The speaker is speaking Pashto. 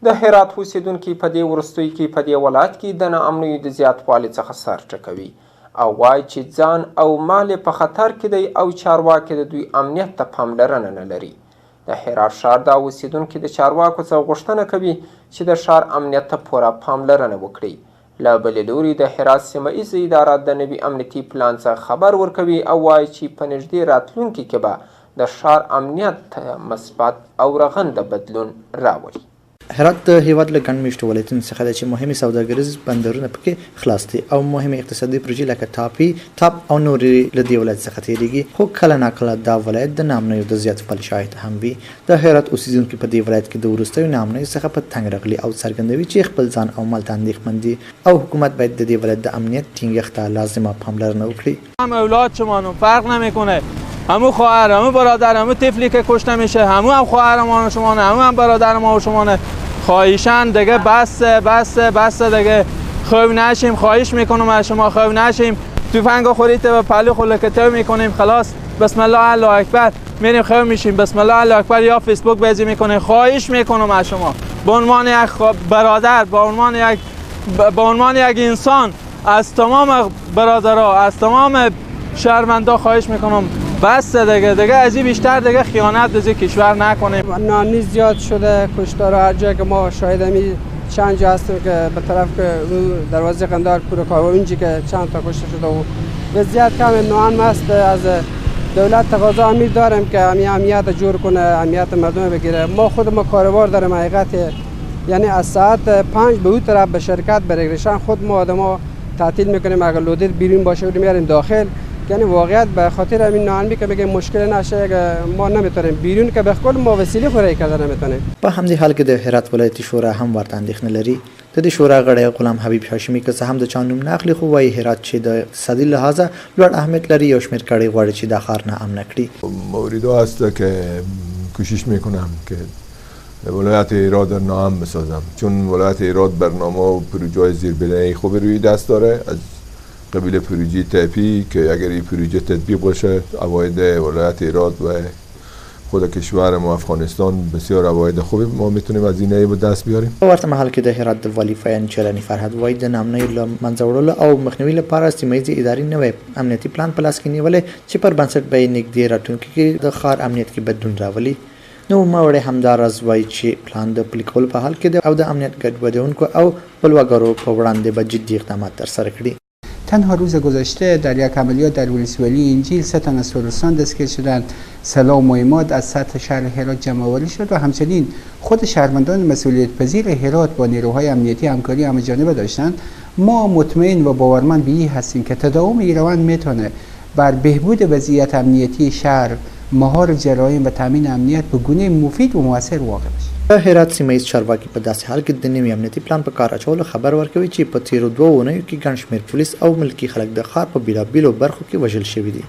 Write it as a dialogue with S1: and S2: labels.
S1: د هرات اوسیدونکي په دې وروستیو کې په دې ولایت کې د ناامنیو د زیاتوالي څخه سر ټکوي او وایي چې ځان او مال په خطر کې دی او چارواکي د دوی امنیت ته پاملرنه نه لري. د هرات ښار د اوسیدونکي د چارواکو څخه غوښتنه کوي چې د ښار امنیت ته پوره پاملرنه وکړي. له بلې لوري د هرات سیمه ایزه اداره د نوي امنیتي پلان څخه خبر ورکوي او وایي چې په نږدې راتلونکي کې به د ښار امنیت ته مثبت او رغنده بدلون راولي.
S2: هرات د هیواد له ګڼ میشتو ولایتونو څخه ده چې مهمې سوداګریز بندرونه پکې خلاص دي او مهمې اقتصادي پروژې لکه ټاپ او نورې له دې ولایت څخه تیریږي، خو کله ناکله دا ولایت د ناامنیو د زیاتوالي شاهد هم وي. د هرات اوسیدونکي په دې ولایت کې د وروستیو ناامنیو څخه په تنګ راغلي او څرګندوي چې خپل ځان او مال ته اندېښمن دي او حکومت باید د دې ولایت د امنیت ټینګښت ته لازمه پاملرنه وکړي.
S3: هم اولاد شما فرق نمیکنه، همو خواهر، همو برادر، همو طفلی که کشته میشه، همو خواهر ما و شما نه، همو برادر ما و شما نه. خواهشاً دیگه بس دیگه خوب نشیم. خواهش میکنم از شما خوب نشیم. تفنگ خورید و پلو خلکته میکنیم، خلاص بسم الله الله اکبر میریم خوب میشیم، بسم الله الله اکبر یا فیسبوک بازی میکنیم. خواهش میکنم از شما به عنوان یک برادر، به عنوان یک انسان، از تمام برادرها، از تمام شهروندا خواهش میکنم بس دیگه از این بیشتر دیگه خیانت به کشور نکنیم.
S4: ناامنی زیاد شده، کشتار هر جایی که ما شاهدیم چند جا هستیم که به طرف که دروازه قندار پورکار و اینجی که چند تا کشته شده و وضعیت کم نوعاً است. از دولت تقاضا امیر داریم که امنیت جور کنه، امنیت مردم بگیره. ما خود ما کاروبار داریم حقیقت، یعنی از ساعت 5 به اون طرف به شرکت برگشتن خود ما آدما تعطیل میکنیم. اگر لودر بیرون باشه و میاریم داخل، یعنی واقعیت به خاطر همین ناامنی که میگه مشکل نشه ما نمیتونیم بیرون که به خود ما وسیله خوری کرده نمیتونیم.
S2: په همدې حال کې د هرات ولایتي شورا هم ورته اندېښنه لري. د دې شورا غړی غلام حبیب هاشمي که څه هم د چا نوم نه اخلي، خو وایي هرات چې د اقتصادي لحاظه لوړ اهمیت لري، یو شمېر کړۍ غواړي چې دا ښار ناامنه کړي.
S5: موردها هست که کوشش میکنم که ولایت ایراد ناامن بسازم، چون ولایت ایراد برنامه و پروژه‌های زیربنایی خوبی روی دست داره از قبیل پروژه تپی که اگر این پروژه تطبیق باشه عواید ولایت ایراد و خود کشور ما افغانستان بسیار عواید خوبی ما میتونیم از اینه به دست بیاریم.
S2: په ورته مهال کې د هرات د والي فیان چلنی فرهاد وایي د ناامنۍ له منځه وړلو او مخنیوي لپاره سیمه ییزې ادارې نوی امنیتي پلان په لاس کې نیولی چې پر بنسټ به یې نږدې راتلونکي کې د ښار امنیت کې بدلون راولي. نوموړی همداراز وایي چې پلان د پلي کولو په حال کې دی او د امنیت ګډوډونکو او بلواګرو په وړاندې به جدي اقدامات ترسره کړي.
S6: تنها روز گذشته در یک عملیات در ولسوالی انجیل 3 تن از خراسان دستگیر شدند. سلاح و مهمات از سطح شهر هرات جمع‌آوری شد و همچنین خود شهروندان مسئولیت پذیر هرات با نیروهای امنیتی همکاری همه‌جانبه داشتند. ما مطمئن و باورمند به این هستیم که تداوم این روند میتونه بر بهبود وضعیت امنیتی شهر، مهار جرایم و تامین امنیت به گونه مفید و مؤثر واقع بشه.
S2: په هرات سیمه ییز چارواکي په داسې حال کې د نوي امنیتي پلان په کار اچولو خبر ورکوي چې په تیرو 2 اونیو کې ګڼ شمېر پولیس او ملکي خلک د ښار په بېلابېلو برخو کې وژل شوي دي.